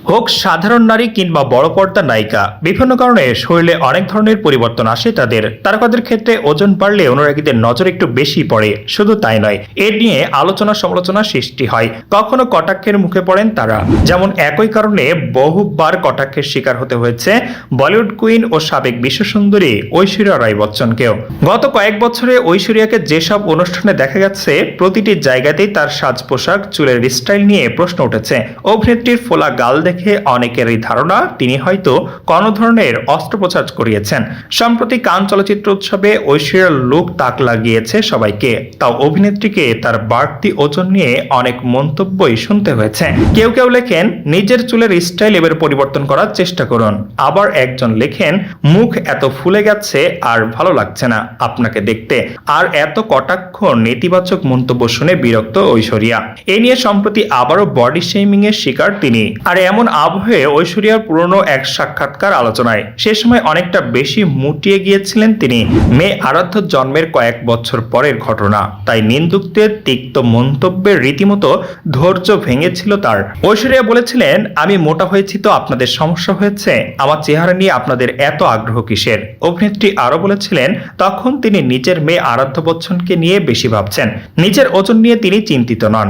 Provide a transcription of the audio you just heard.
হোক সাধারণ নারী কিংবা বড় পর্দার নায়িকা, বিভিন্ন কারণে শরীরে অনেক ধরনের পরিবর্তন আসে তাদের। তারকাদের ক্ষেত্রে ওজন বাড়লে অনুরাগীদের নজর একটু বেশি পড়ে। শুধু তাই নয়, এর নিয়ে আলোচনা সমালোচনা সৃষ্টি হয়, কখনো কটাক্ষের মুখে পড়েন তারা। যেমন একই কারণে বহুবার কটাক্ষের শিকার হতে হয়েছে বলিউড কুইন ও সাবেক বিশ্বসুন্দরী ঐশ্বরিয়া রায় বচ্চনকেও। গত কয়েক বছরে ঐশ্বরিয়াকে যেসব অনুষ্ঠানে দেখা গেছে, প্রতিটি জায়গাতেই তার সাজ পোশাক, চুলের স্টাইল নিয়ে প্রশ্ন উঠেছে। অভিনেত্রীর ফোলা গাল দেখে অনেকেরই ধারণা তিনি হয়তো কোন ধরনের অস্ত্রোপচার করিয়েছেন। সম্প্রতি কান চলচ্চিত্র উৎসবে ঐশ্বরিয়ার লুক তাক লাগিয়েছে সবাইকে। তাও অভিনেত্রীকে তার বাড়তি ওজন নিয়ে অনেক মন্তব্যই শুনতে হয়েছে। কেউ কেউ লেখেন, নিজের চুলের স্টাইল এবার পরিবর্তন করার চেষ্টা করুন। আবার একজন লেখেন, মুখ এত ফুলে গেছে আর ভালো লাগছে না আপনাকে দেখতে। আর এত কটাক্ষ নেতিবাচক মন্তব্য শুনে বিরক্ত ঐশ্বরিয়া। এ নিয়ে সম্প্রতি আবারও বডি শেমিং এর শিকার তিনি। আর এমন আবহে ঐশ্বরিয়ার পুরনো এক সাক্ষাৎকার আলোচনায়। সে সময় অনেকটা বেশি মুটিয়ে গিয়েছিলেন তিনি। মেয়ে আরাধ্য জন্মের কয়েক বছর পরের ঘটনা, তাই নিন্দুকদের তিক্ত মন্তব্যের রীতিমতো ধৈর্য ভেঙেছিল তার। ঐশ্বরিয়া বলেছিলেন, আমি মোটা হয়েছি তো আপনাদের সমস্যা হয়েছে, আমার চেহারা নিয়ে আপনাদের এত আগ্রহ কিসের। অভিনেত্রী আরো বলেছিলেন, তখন তিনি নিজের মেয়ে আরাধ্য বচ্চনকে নিয়ে বেশি ভাবছেন, নিজের ওজন নিয়ে তিনি চিন্তিত নন।